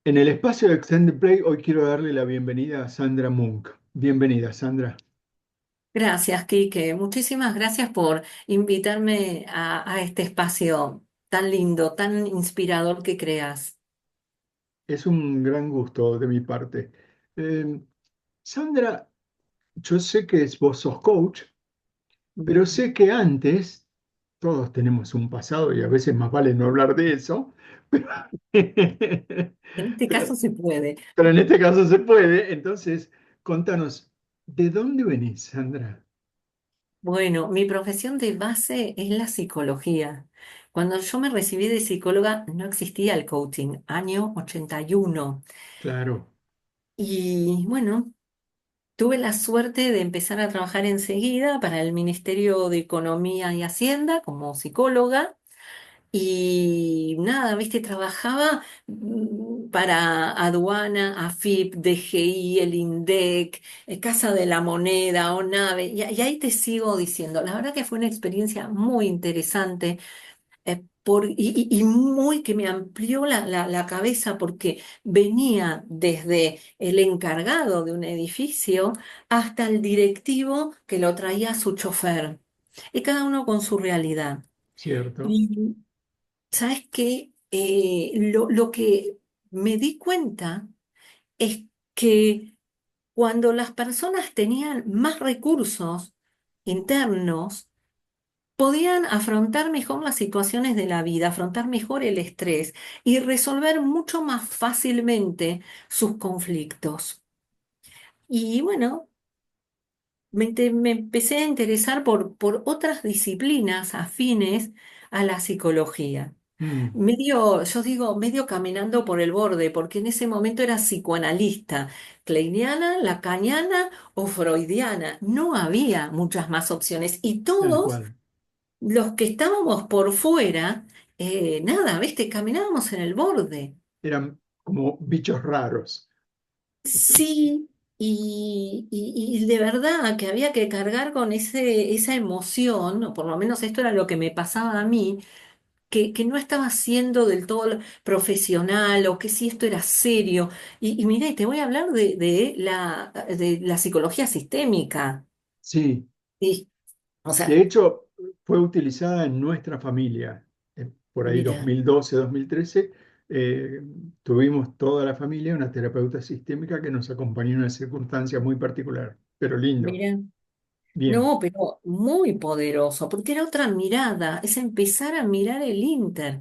En el espacio de Extended Play, hoy quiero darle la bienvenida a Sandra Munk. Bienvenida, Sandra. Gracias, Quique. Muchísimas gracias por invitarme a este espacio tan lindo, tan inspirador que creas. Es un gran gusto de mi parte. Eh, Sandra, yo sé que vos sos coach, pero Bien. sé que antes, todos tenemos un pasado y a veces más vale no hablar de eso, pero, En este caso pero, se puede. pero en este caso se puede. Entonces, contanos, ¿de dónde venís, Sandra? Bueno, mi profesión de base es la psicología. Cuando yo me recibí de psicóloga no existía el coaching, año 81. Claro, Y bueno, tuve la suerte de empezar a trabajar enseguida para el Ministerio de Economía y Hacienda como psicóloga. Y nada, viste, trabajaba para aduana, AFIP, DGI, el INDEC, Casa de la Moneda, ONAVE, y ahí te sigo diciendo, la verdad que fue una experiencia muy interesante y muy que me amplió la cabeza porque venía desde el encargado de un edificio hasta el directivo que lo traía a su chofer, y cada uno con su realidad. cierto, Y sabes que lo que me di cuenta es que cuando las personas tenían más recursos internos, podían afrontar mejor las situaciones de la vida, afrontar mejor el estrés y resolver mucho más fácilmente sus conflictos. Y bueno, me empecé a interesar por otras disciplinas afines a la psicología. Mm, Medio, yo digo, medio caminando por el borde, porque en ese momento era psicoanalista, kleiniana, lacaniana o freudiana. No había muchas más opciones y tal todos cual. los que estábamos por fuera, nada, ¿viste? Caminábamos en el borde. Eran como bichos raros. Sí, y de verdad que había que cargar con esa emoción, o por lo menos esto era lo que me pasaba a mí, que no estaba siendo del todo profesional o que si esto era serio. Y mira, y te voy a hablar de la psicología sistémica. Sí, Sí, o de sea, hecho fue utilizada en nuestra familia. Por ahí mira, 2012, 2013, tuvimos toda la familia una terapeuta sistémica que nos acompañó en una circunstancia muy particular, pero lindo. mira. Bien, No, pero muy poderoso, porque era otra mirada, es empezar a mirar el Inter.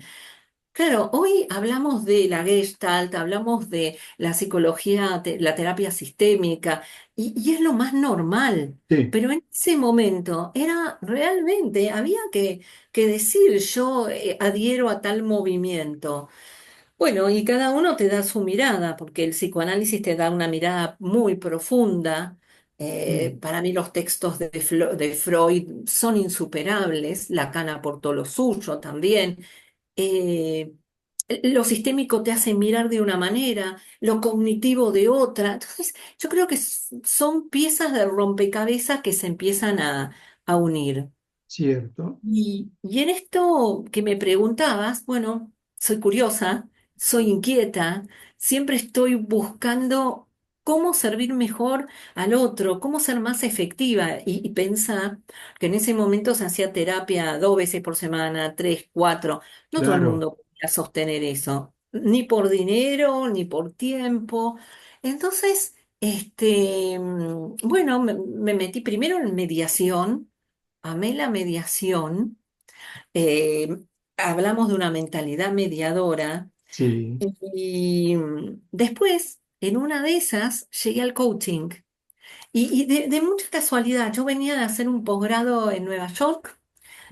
Claro, hoy hablamos de la Gestalt, hablamos de la psicología, la terapia sistémica, y es lo más normal. sí, Pero en ese momento era realmente, había que decir, yo adhiero a tal movimiento. Bueno, y cada uno te da su mirada, porque el psicoanálisis te da una mirada muy profunda. mm, Para mí los textos de Freud son insuperables, Lacan aportó lo suyo también. Eh, lo sistémico te hace mirar de una manera, lo cognitivo de otra. Entonces, yo creo que son piezas de rompecabezas que se empiezan a unir. cierto, Y en esto que me preguntabas, bueno, soy curiosa, soy inquieta, siempre estoy buscando cómo servir mejor al otro, cómo ser más efectiva y pensar que en ese momento se hacía terapia 2 veces por semana, tres, cuatro. No todo el claro, mundo podía sostener eso, ni por dinero, ni por tiempo. Entonces, bueno, me metí primero en mediación. Amé la mediación. eh, Hablamos de una mentalidad mediadora sí, y después, en una de esas, llegué al coaching. Y de mucha casualidad, yo venía de hacer un posgrado en Nueva York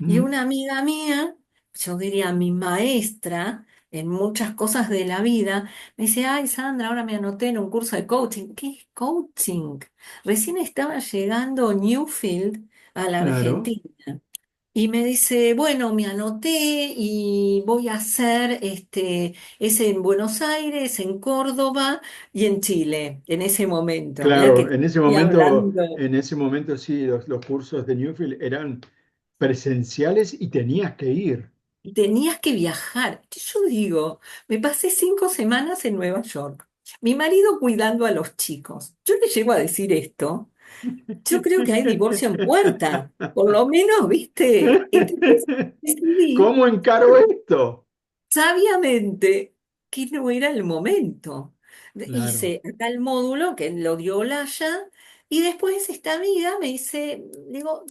y mm, una amiga mía, yo diría mi maestra en muchas cosas de la vida, me dice, ay Sandra, ahora me anoté en un curso de coaching. ¿Qué es coaching? Recién estaba llegando Newfield a la claro, Argentina. Y me dice, bueno, me anoté y voy a hacer es en Buenos Aires, en Córdoba y en Chile, en ese momento. Mirá que claro, te estoy hablando. en ese momento sí, los cursos de Newfield eran presenciales y tenías que ir. tenías que viajar. Yo digo, me pasé 5 semanas en Nueva York. Mi marido cuidando a los chicos. Yo le llego a decir esto. Yo creo que hay divorcio en puerta. Por lo menos, ¿viste? Entonces decidí ¿Cómo encaro esto? sabiamente que no era el momento. Claro, Hice acá el módulo que lo dio Olaya y después esta amiga me dice, digo,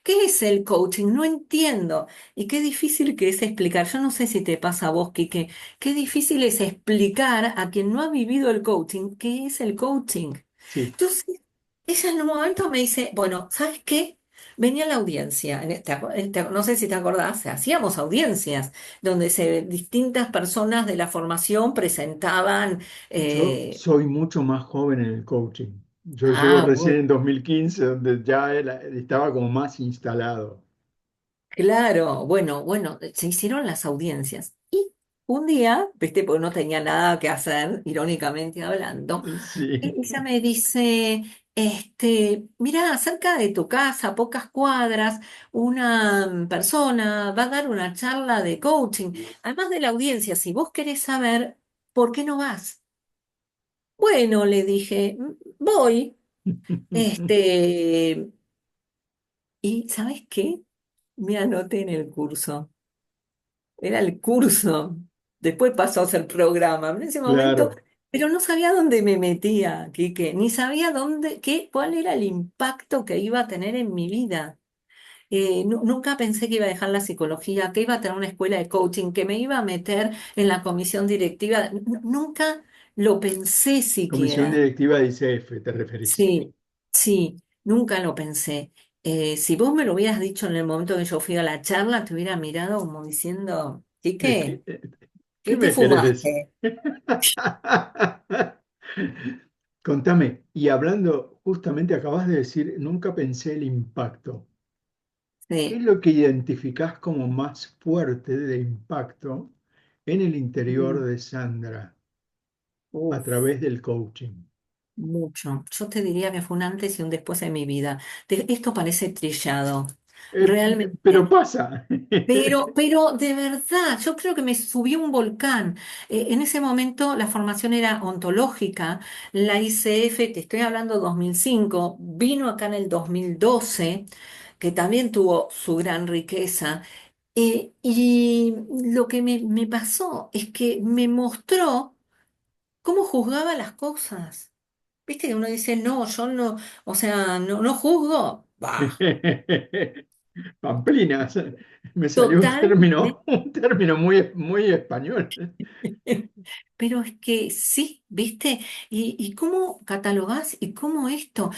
¿qué es el coaching? No entiendo. Y qué difícil que es explicar. Yo no sé si te pasa a vos, Quique, qué difícil es explicar a quien no ha vivido el coaching qué es el coaching. sí. Entonces, ella en un momento me dice, bueno, ¿sabes qué? Venía a la audiencia, no sé si te acordás, hacíamos audiencias donde distintas personas de la formación presentaban, Yo eh, soy mucho más joven en el coaching. Yo llego recién bueno, en 2015, donde ya estaba como más instalado. claro, bueno, se hicieron las audiencias. Y un día, viste, porque no tenía nada que hacer, irónicamente hablando, Sí. ella me dice, mira, cerca de tu casa, a pocas cuadras, una persona va a dar una charla de coaching. Además de la audiencia, si vos querés saber, ¿por qué no vas? Bueno, le dije, voy. Este, y ¿sabes qué? Me anoté en el curso. Era el curso. Después pasó a ser programa. En ese momento, Claro, pero no sabía dónde me metía, Quique, ni sabía cuál era el impacto que iba a tener en mi vida. Nunca pensé que iba a dejar la psicología, que iba a tener una escuela de coaching, que me iba a meter en la comisión directiva. Nunca lo pensé comisión siquiera. directiva de ICF, ¿te referís? Sí, sí, nunca lo pensé. Si vos me lo hubieras dicho en el momento que yo fui a la charla, te hubiera mirado como diciendo, ¿y ¿De qué? qué, ¿Qué qué te me querés decir? fumaste? Contame, y hablando, justamente acabas de decir, nunca pensé el impacto. ¿Qué es Sí. lo que identificás como más fuerte de impacto en el interior Mm, de Sandra a uf, través del coaching? mucho. Yo te diría que fue un antes y un después en mi vida. Esto parece trillado, Eh, pero realmente. pasa. Pero de verdad, yo creo que me subí a un volcán. En ese momento la formación era ontológica. La ICF, te estoy hablando 2005, vino acá en el 2012, que también tuvo su gran riqueza. Y lo que me pasó es que me mostró cómo juzgaba las cosas. Viste que uno dice, no, yo no, o sea, no juzgo. Bah, Pamplinas. Me salió totalmente. un término muy, muy español. Pero es que sí, ¿viste? ¿Y cómo catalogás? ¿Y cómo esto?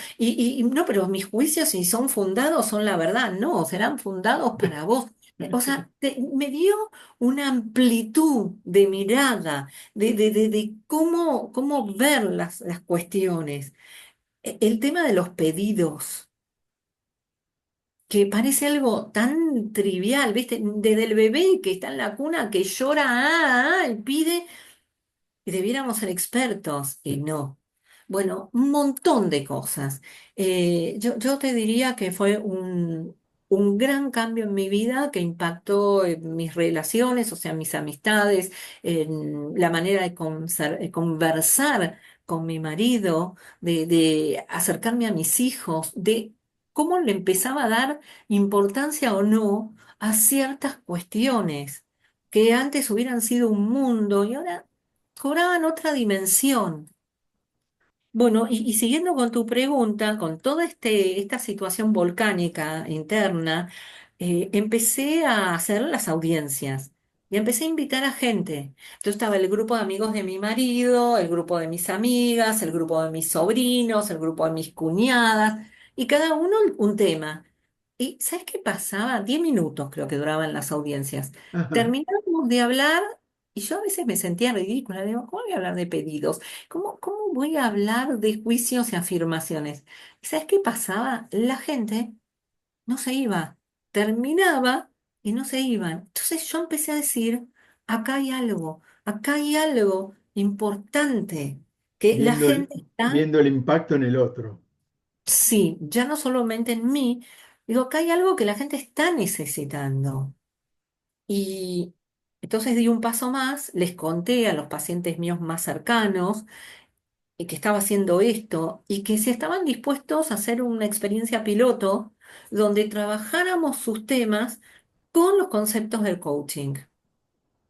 No, pero mis juicios, si son fundados, son la verdad. No, serán fundados para vos. O sea, me dio una amplitud de mirada, de cómo ver las cuestiones. El tema de los pedidos, que parece algo tan trivial, ¿viste? Desde el bebé que está en la cuna, que llora, y pide. Y debiéramos ser expertos y no. Bueno, un montón de cosas. Yo te diría que fue un gran cambio en mi vida que impactó en mis relaciones, o sea, mis amistades, en la manera de conversar con mi marido, de acercarme a mis hijos, de cómo le empezaba a dar importancia o no a ciertas cuestiones que antes hubieran sido un mundo y ahora cobraban otra dimensión. Bueno, y siguiendo con tu pregunta, con toda esta situación volcánica interna, empecé a hacer las audiencias y empecé a invitar a gente. Entonces estaba el grupo de amigos de mi marido, el grupo de mis amigas, el grupo de mis sobrinos, el grupo de mis cuñadas, y cada uno un tema. ¿Y sabes qué pasaba? 10 minutos creo que duraban las audiencias. Ajá. Terminábamos de hablar y yo a veces me sentía ridícula. Digo, ¿cómo voy a hablar de pedidos? ¿Cómo voy a hablar de juicios y afirmaciones? ¿Y sabes qué pasaba? La gente no se iba, terminaba y no se iban. Entonces yo empecé a decir, acá hay algo importante, que la gente está, Viendo el impacto en el otro. sí, ya no solamente en mí, digo, acá hay algo que la gente está necesitando. Y entonces di un paso más, les conté a los pacientes míos más cercanos que estaba haciendo esto y que si estaban dispuestos a hacer una experiencia piloto donde trabajáramos sus temas con los conceptos del coaching.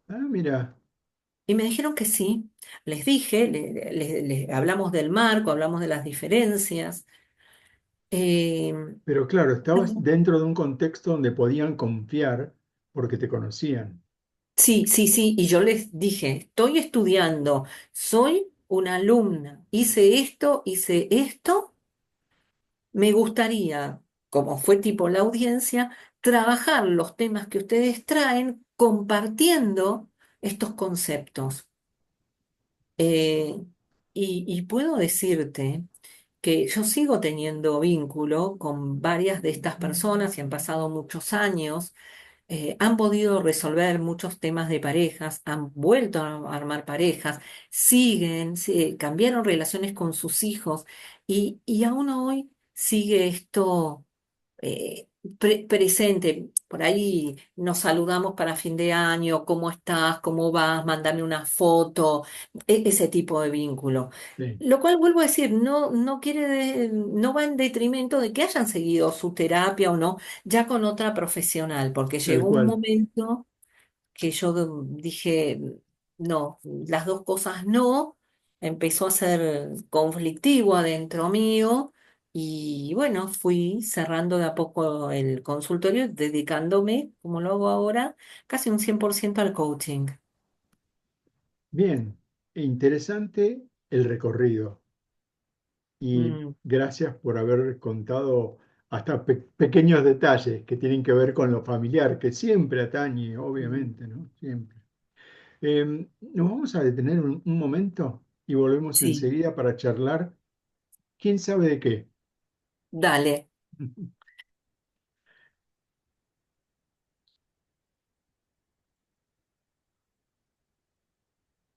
Ah, mira, Y me dijeron que sí. Les dije, hablamos del marco, hablamos de las diferencias. Eh, pero claro, estabas dentro de un contexto donde podían confiar porque te conocían. sí, sí, sí. Y yo les dije, estoy estudiando, soy una alumna, hice esto. Me gustaría, como fue tipo la audiencia, trabajar los temas que ustedes traen compartiendo estos conceptos. Eh, y puedo decirte que yo sigo teniendo vínculo con varias de estas personas y han pasado muchos años, han podido resolver muchos temas de parejas, han vuelto a armar parejas, siguen, cambiaron relaciones con sus hijos y aún hoy sigue esto presente. Por ahí nos saludamos para fin de año, ¿cómo estás? ¿Cómo vas? Mándame una foto, ese tipo de vínculo. Sí, Lo cual vuelvo a decir, no quiere no va en detrimento de que hayan seguido su terapia o no, ya con otra profesional, porque tal llegó un cual. momento que yo dije, no, las dos cosas no, empezó a ser conflictivo adentro mío y bueno, fui cerrando de a poco el consultorio, dedicándome, como lo hago ahora, casi un 100% al coaching. Bien, interesante el recorrido y Mm, gracias por haber contado hasta pequeños detalles que tienen que ver con lo familiar, que siempre atañe, mm, obviamente, ¿no? Siempre. Nos vamos a detener un momento y volvemos sí, enseguida para charlar, quién sabe de qué. dale.